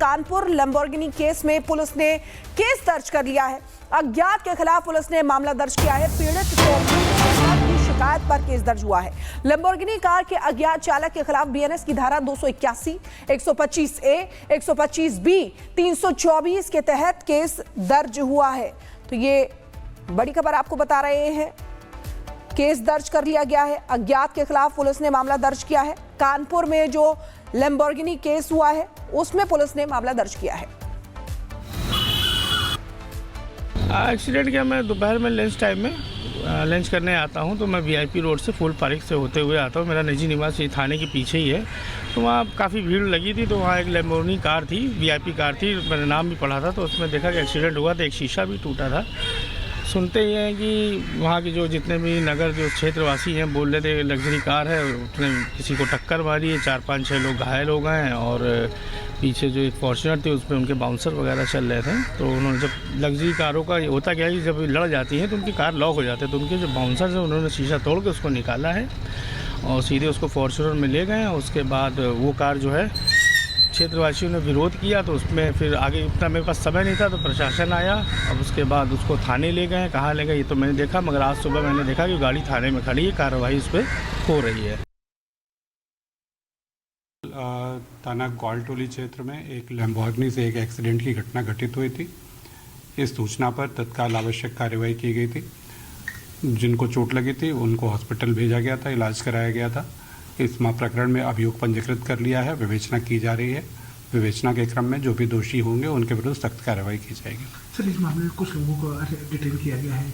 Kanpur Lamborghini case में police ने case दर्ज कर लिया है। अज्ञात के खिलाफ पुलिस ने मामला दर्ज किया है। पीड़ित की शिकायत पर केस दर्ज हुआ है। लैम्बोर्गिनी कार के अज्ञात चालक के खिलाफ बीएनएस की धारा 281, 125A, 125B, 324 के तहत केस दर्ज हुआ है। तो ये बड़ी खबर आपको बता रहे हैं। केस दर्ज कर लिया गया है। अज्ञात के खिलाफ पुलिस ने मामला दर्ज किया है। कानपुर में जो लैम्बोर्गिनी केस हुआ है उसमें पुलिस ने मामला दर्ज किया है। एक्सीडेंट क्या, मैं दोपहर में लंच टाइम में लंच करने आता हूं तो मैं वीआईपी रोड से फूल पार्क से होते हुए आता हूं। मेरा निजी निवास ये थाने के पीछे ही है। तो वहाँ काफ़ी भीड़ लगी थी। तो वहाँ एक लैम्बोर्गिनी कार थी, वीआईपी कार थी, मैंने नाम भी पढ़ा था। तो उसमें देखा कि एक्सीडेंट हुआ था, एक शीशा भी टूटा था। सुनते ही हैं कि वहाँ के जो जितने भी नगर जो क्षेत्रवासी हैं बोल रहे थे लग्जरी कार है, उसने किसी को टक्कर मारी है, 4-5-6 लोग घायल हो गए हैं। और पीछे जो एक फॉर्च्यूनर थी उसमें उनके बाउंसर वगैरह चल रहे थे। तो उन्होंने जब लग्जरी कारों का होता क्या है कि जब लड़ जाती हैं तो उनकी कार लॉक हो जाती है। तो उनके जो बाउंसर हैं उन्होंने शीशा तोड़ के उसको निकाला है और सीधे उसको फॉर्च्यूनर में ले गए। उसके बाद वो कार जो है क्षेत्रवासियों ने विरोध किया तो उसमें फिर आगे इतना मेरे पास समय नहीं था तो प्रशासन आया। अब उसके बाद उसको थाने ले गए। कहाँ ले गए ये तो मैंने देखा, मगर आज सुबह मैंने देखा कि गाड़ी थाने में खड़ी है, कार्रवाई उस पर हो रही है। थाना ग्वालटोली क्षेत्र में एक लैम्बोर्गिनी से एक एक्सीडेंट की घटना घटित हुई थी। इस सूचना पर तत्काल आवश्यक कार्रवाई की गई थी। जिनको चोट लगी थी उनको हॉस्पिटल भेजा गया था, इलाज कराया गया था। इस प्रकरण में अभियोग पंजीकृत कर लिया है, विवेचना की जा रही है। विवेचना के क्रम में जो भी दोषी होंगे उनके विरुद्ध सख्त कार्रवाई की जाएगी। सर, इस मामले में कुछ लोगों को डिटेन किया गया है?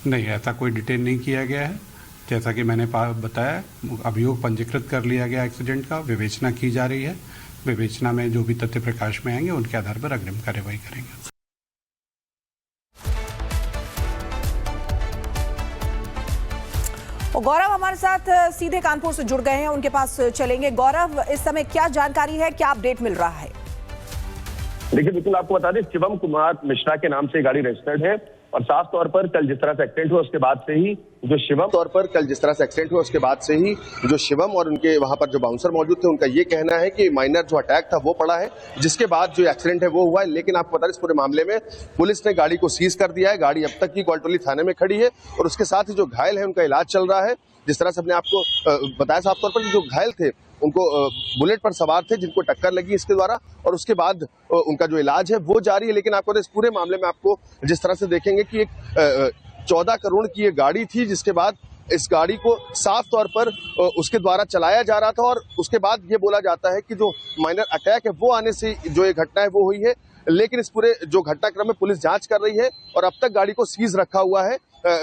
नहीं, ऐसा कोई डिटेन नहीं किया गया है। जैसा कि मैंने बताया, अभियोग पंजीकृत कर लिया गया एक्सीडेंट का, विवेचना की जा रही है। विवेचना में जो भी तथ्य प्रकाश में आएंगे उनके आधार पर अग्रिम कार्रवाई करेंगे। और गौरव हमारे साथ सीधे कानपुर से जुड़ गए हैं, उनके पास चलेंगे। गौरव, इस समय क्या जानकारी है, क्या अपडेट मिल रहा है? देखिए, बिल्कुल आपको बता दें, शिवम कुमार मिश्रा के नाम से गाड़ी रजिस्टर्ड है और साफ तौर पर कल जिस तरह से एक्सीडेंट हुआ उसके बाद से ही जो शिवम और उनके वहां पर जो बाउंसर मौजूद थे उनका ये कहना है कि माइनर जो अटैक था वो पड़ा है, जिसके बाद जो एक्सीडेंट है वो हुआ है। लेकिन आपको बता दें, इस पूरे मामले में पुलिस ने गाड़ी को सीज कर दिया है। गाड़ी अब तक की ग्वालटोली थाने में खड़ी है और उसके साथ ही जो घायल है उनका इलाज चल रहा है। जिस तरह से हमने आपको बताया साफ तौर पर, जो घायल थे उनको बुलेट पर सवार थे जिनको टक्कर लगी इसके द्वारा, और उसके बाद उनका जो इलाज है वो जारी है। लेकिन आपको इस पूरे मामले में आपको जिस तरह से देखेंगे कि एक 14 करोड़ की ये गाड़ी थी, जिसके बाद इस गाड़ी को साफ तौर पर उसके द्वारा चलाया जा रहा था और उसके बाद ये बोला जाता है कि जो माइनर अटैक है वो आने से जो ये घटना है वो हुई है। लेकिन इस पूरे जो घटनाक्रम में पुलिस जांच कर रही है और अब तक गाड़ी को सीज रखा हुआ है,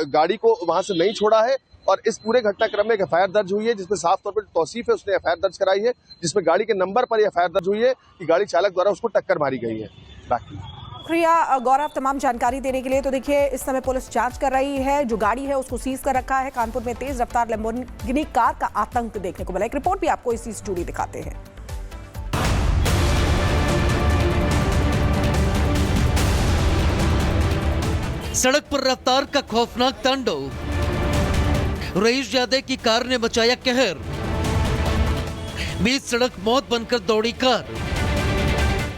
गाड़ी को वहां से नहीं छोड़ा है। और इस पूरे घटनाक्रम में एक एफआईआर दर्ज हुई है जिसमें साफ तौर पर तौसीफ है उसने एफआईआर दर्ज कराई है, जिसमें गाड़ी के नंबर पर एफआईआर दर्ज हुई है कि गाड़ी चालक द्वारा उसको टक्कर मारी गई है। बाकी शुक्रिया गौरव तमाम जानकारी देने के लिए। तो देखिए, इस समय पुलिस जांच कर रही है, जो गाड़ी है उसको सीज कर रखा है। कानपुर में तेज रफ्तार लैम्बोर्गिनी कार का आतंक देखने को मिला। एक रिपोर्ट भी आपको इसी से जुड़ी दिखाते हैं। सड़क पर रफ्तार का खौफनाक तांडव, रईस यादव की कार ने मचाया कहर। बीच सड़क मौत बनकर दौड़ी कार।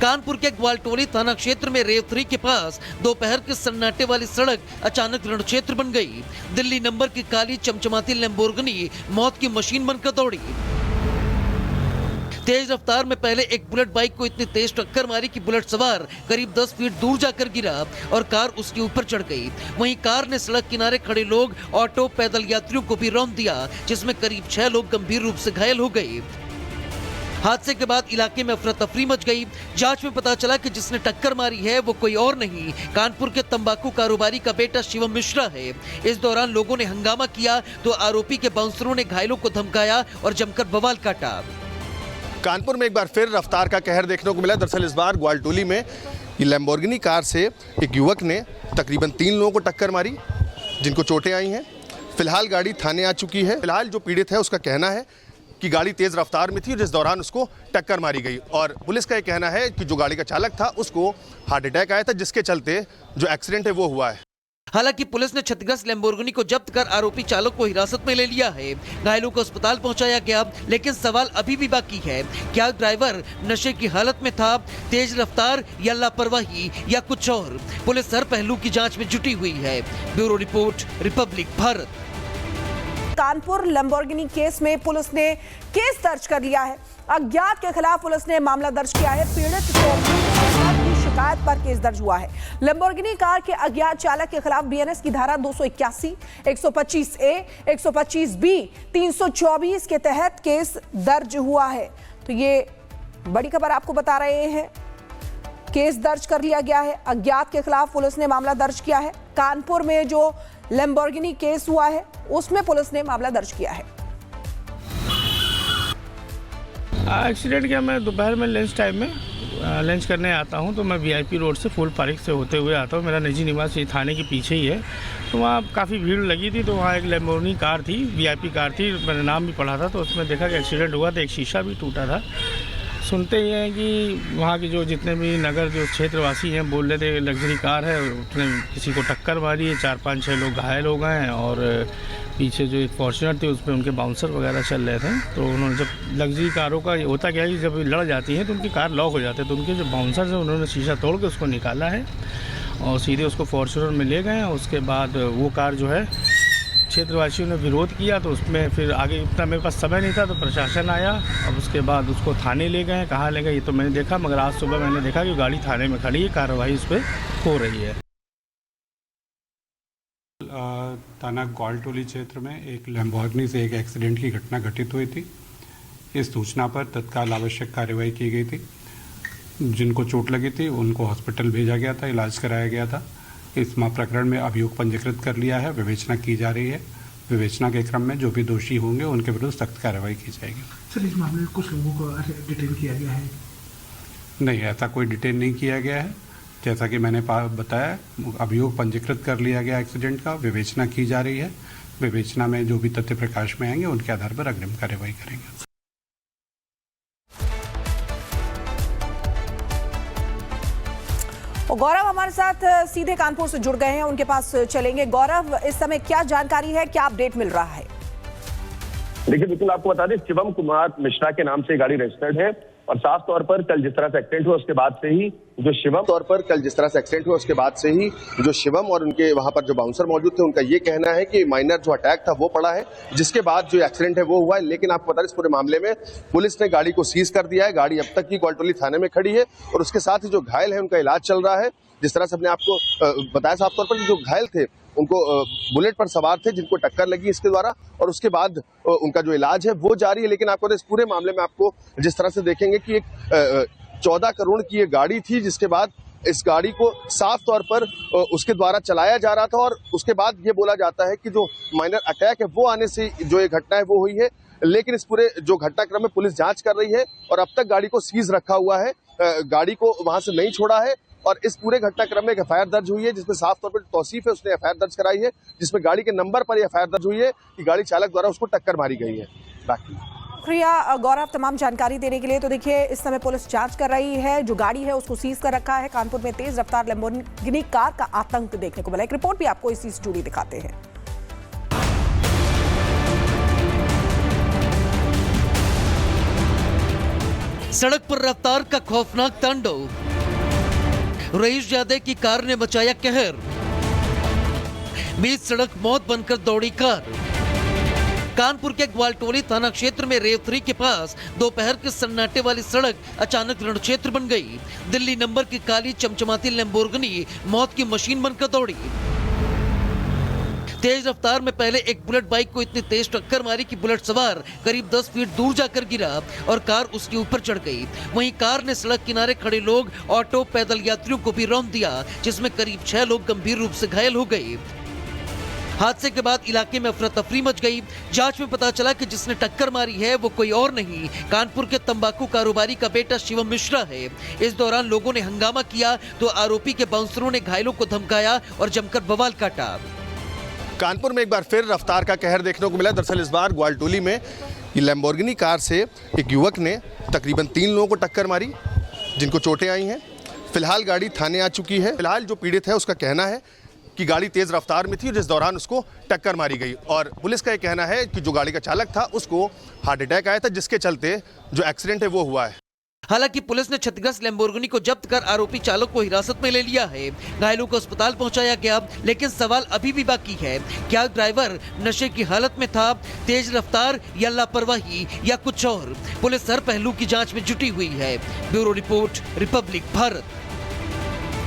कानपुर के ग्वालटोली थाना क्षेत्र में रेवथरी के पास दोपहर के सन्नाटे वाली सड़क अचानक रण क्षेत्र बन गई। दिल्ली नंबर की काली चमचमाती लैम्बोर्गिनी मौत की मशीन बनकर दौड़ी। तेज रफ्तार में पहले एक बुलेट बाइक को इतनी तेज टक्कर मारी कि बुलेट सवार करीब 10 फीट दूर जाकर गिरा और कार उसके ऊपर चढ़ गई। वहीं कार ने सड़क किनारे खड़े लोग, ऑटो, पैदल यात्रियों को भी रौंद दिया, जिसमें करीब 6 लोग गंभीर रूप से घायल हो गए। हादसे के बाद इलाके में अफरा तफरी मच गई। जांच में पता चला कि जिसने टक्कर मारी है वो कोई और नहीं, कानपुर के तंबाकू कारोबारी का बेटा शिवम मिश्रा है। इस दौरान लोगों ने हंगामा किया तो आरोपी के बाउंसरों ने घायलों को धमकाया और जमकर बवाल काटा। कानपुर में एक बार फिर रफ्तार का कहर देखने को मिला। दरअसल इस बार ग्वालटोली में लैम्बोर्गिनी कार से एक युवक ने तकरीबन 3 लोगों को टक्कर मारी जिनको चोटें आई हैं। फिलहाल गाड़ी थाने आ चुकी है। फिलहाल जो पीड़ित है उसका कहना है कि गाड़ी तेज रफ्तार में थी जिस दौरान उसको टक्कर मारी गई, और पुलिस का ये कहना है कि जो गाड़ी का चालक था उसको हार्ट अटैक आया था, जिसके चलते जो एक्सीडेंट है वो हुआ है। हालांकि पुलिस ने क्षतिग्रस्त लैम्बोर्गिनी को जब्त कर आरोपी चालक को हिरासत में ले लिया है। घायलों को अस्पताल पहुंचाया गया, लेकिन सवाल अभी भी बाकी है, क्या ड्राइवर नशे की हालत में था, तेज रफ्तार या लापरवाही या कुछ और। पुलिस हर पहलू की जांच में जुटी हुई है। Bureau report, Republic Bharat. Kanpur Lamborghini case में पुलिस ने केस दर्ज कर लिया है। अज्ञात के खिलाफ पुलिस ने मामला दर्ज किया है। पीड़ित को शिकायत पर केस दर्ज हुआ है। लैम्बोर्गिनी कार के अज्ञात चालक के खिलाफ बीएनएस की धारा 281, 125A, 125B, 324 के तहत केस दर्ज हुआ है। तो ये बड़ी खबर आपको बता रहे हैं। केस दर्ज कर लिया गया है। अज्ञात के खिलाफ पुलिस ने मामला दर्ज किया है। कानपुर में जो लैम्बोर्गिनी केस हुआ है उसमें पुलिस ने मामला दर्ज किया है। एक्सीडेंट क्या, मैं दोपहर में लंच टाइम में लंच करने आता हूँ, तो मैं वीआईपी रोड से फूल पार्क से होते हुए आता हूँ। मेरा निजी निवास ये थाने के पीछे ही है। तो वहाँ काफ़ी भीड़ लगी थी, तो वहाँ एक लैम्बोर्गिनी कार थी, वीआईपी कार थी, मैंने नाम भी पढ़ा था, तो उसमें देखा कि एक्सीडेंट हुआ था, एक शीशा भी टूटा था। सुनते ही हैं कि वहाँ के जो जितने भी नगर जो क्षेत्रवासी हैं बोल रहे थे लग्जरी कार है, उसने किसी को टक्कर मारी है, 4-5-6 लोग घायल हो गए हैं और पीछे जो एक फॉर्च्यूनर थी उस पर उनके बाउंसर वगैरह चल रहे थे। तो उन्होंने जब लग्जरी कारों का होता क्या है कि जब लड़ जाती हैं तो उनकी कार लॉक हो जाती है, तो उनके जो बाउंसर हैं उन्होंने शीशा तोड़ के उसको निकाला है और सीधे उसको फॉर्च्यूनर में ले गए। उसके बाद वो कार जो है क्षेत्रवासियों ने विरोध किया, तो उसमें फिर आगे इतना मेरे पास समय नहीं था, तो प्रशासन आया। अब उसके बाद उसको थाने ले गए। कहाँ ले गए ये तो मैंने देखा, मगर आज सुबह मैंने देखा कि गाड़ी थाने में खड़ी है, कार्रवाई उस पर हो रही है। थाना ग्वालटोली क्षेत्र में एक लैम्बोर्गिनी से एक एक्सीडेंट की घटना घटित हुई थी। इस सूचना पर तत्काल आवश्यक कार्रवाई की गई थी। जिनको चोट लगी थी उनको हॉस्पिटल भेजा गया था, इलाज कराया गया था। इस प्रकरण में अभियोग पंजीकृत कर लिया है, विवेचना की जा रही है। विवेचना के क्रम में जो भी दोषी होंगे उनके विरुद्ध सख्त कार्रवाई की जाएगी। सर, इस मामले में कुछ लोगों को डिटेन किया गया है? नहीं, ऐसा कोई डिटेन नहीं किया गया है। जैसा कि मैंने बताया, अभियोग पंजीकृत कर लिया गया एक्सीडेंट का, विवेचना की जा रही है। विवेचना में जो भी तथ्य प्रकाश में आएंगे उनके आधार पर अग्रिम कार्रवाई करेंगे। और गौरव हमारे साथ सीधे कानपुर से जुड़ गए हैं, उनके पास चलेंगे। गौरव, इस समय क्या जानकारी है, क्या अपडेट मिल रहा है? देखिए, बिल्कुल आपको बता दें, शिवम कुमार मिश्रा के नाम से गाड़ी रजिस्टर्ड है और साफ तौर पर कल जिस तरह से एक्सीडेंट हुआ उसके बाद से ही जो शिवम और उनके वहां पर जो बाउंसर मौजूद थे उनका ये कहना है कि माइनर जो अटैक था वो पड़ा है, जिसके बाद जो एक्सीडेंट है वो हुआ है। लेकिन आपको बता दें, इस पूरे मामले में पुलिस ने गाड़ी को सीज कर दिया है। गाड़ी अब तक की ग्वालटोली थाने में खड़ी है और उसके साथ ही जो घायल है उनका इलाज चल रहा है। जिस तरह से हमने आपको बताया साफ तौर पर, जो घायल थे उनको बुलेट पर सवार थे जिनको टक्कर लगी इसके द्वारा, और उसके बाद उनका जो इलाज है वो जारी है। लेकिन आपको इस पूरे मामले में आपको जिस तरह से देखेंगे कि एक 14 करोड़ की ये गाड़ी थी, जिसके बाद इस गाड़ी को साफ तौर पर उसके द्वारा चलाया जा रहा था और उसके बाद ये बोला जाता है कि जो माइनर अटैक है वो आने से जो ये घटना है वो हुई है। लेकिन इस पूरे जो घटनाक्रम में पुलिस जांच कर रही है और अब तक गाड़ी को सीज रखा हुआ है, गाड़ी को वहां से नहीं छोड़ा है। और इस पूरे घटनाक्रम में एक एफआईआर दर्ज हुई है जिसमें साफ तौर पर तौसीफ है उसने एफआईआर दर्ज कराई है, जिसमें गाड़ी के नंबर पर एफआईआर दर्ज हुई है कि गाड़ी चालक द्वारा उसको टक्कर मारी गई है। बाकी शुक्रिया गौरव तमाम जानकारी देने के लिए। तो देखिए, इस समय पुलिस जांच कर रही है, जो गाड़ी है उसको सीज कर रखा है। कानपुर में तेज रफ्तार लैम्बोर्गिनी कार का आतंक देखने को मिला। एक रिपोर्ट भी आपको इसी से जुड़ी दिखाते हैं। सड़क पर रफ्तार का खौफनाक तांडव, रईस यादव की कार ने मचाया कहर। बीच सड़क मौत बनकर दौड़ी कार। कानपुर के ग्वालटोली थाना क्षेत्र में रेवथरी के पास दोपहर के सन्नाटे वाली सड़क अचानक रण क्षेत्र बन गई। दिल्ली नंबर की काली चमचमाती लैम्बोर्गिनी मौत की मशीन बनकर दौड़ी। तेज रफ्तार में पहले एक बुलेट बाइक को इतनी तेज टक्कर मारी कि बुलेट सवार करीब 10 फीट दूर जाकर गिरा और कार उसके ऊपर चढ़ गई। वहीं कार ने सड़क किनारे खड़े लोग, ऑटो, पैदल यात्रियों को भी रौंद दिया, जिसमें करीब 6 लोग गंभीर रूप से घायल हो गए। हादसे के बाद इलाके में अफरा तफरी मच गई। जांच में पता चला कि जिसने टक्कर मारी है वो कोई और नहीं, कानपुर के तंबाकू कारोबारी का बेटा शिवम मिश्रा है। इस दौरान लोगों ने हंगामा किया तो आरोपी के बाउंसरों ने घायलों को धमकाया और जमकर बवाल काटा। कानपुर में एक बार फिर रफ्तार का कहर देखने को मिला। दरअसल इस बार ग्वालटोली में ये लैम्बोर्गिनी कार से एक युवक ने तकरीबन 3 लोगों को टक्कर मारी जिनको चोटें आई हैं। फिलहाल गाड़ी थाने आ चुकी है। फिलहाल जो पीड़ित है उसका कहना है कि गाड़ी तेज़ रफ्तार में थी जिस दौरान उसको टक्कर मारी गई। और पुलिस का ये कहना है कि जो गाड़ी का चालक था उसको हार्ट अटैक आया था, जिसके चलते जो एक्सीडेंट है वो हुआ है। हालांकि पुलिस ने क्षतिग्रस्त लैम्बोर्गिनी को जब्त कर आरोपी चालक को हिरासत में ले लिया है। घायलों को अस्पताल पहुंचाया गया, लेकिन सवाल अभी भी बाकी है, क्या ड्राइवर नशे की हालत में था, तेज रफ्तार या लापरवाही या कुछ और। पुलिस हर पहलू की जांच में जुटी हुई है। Bureau report, Republic Bharat.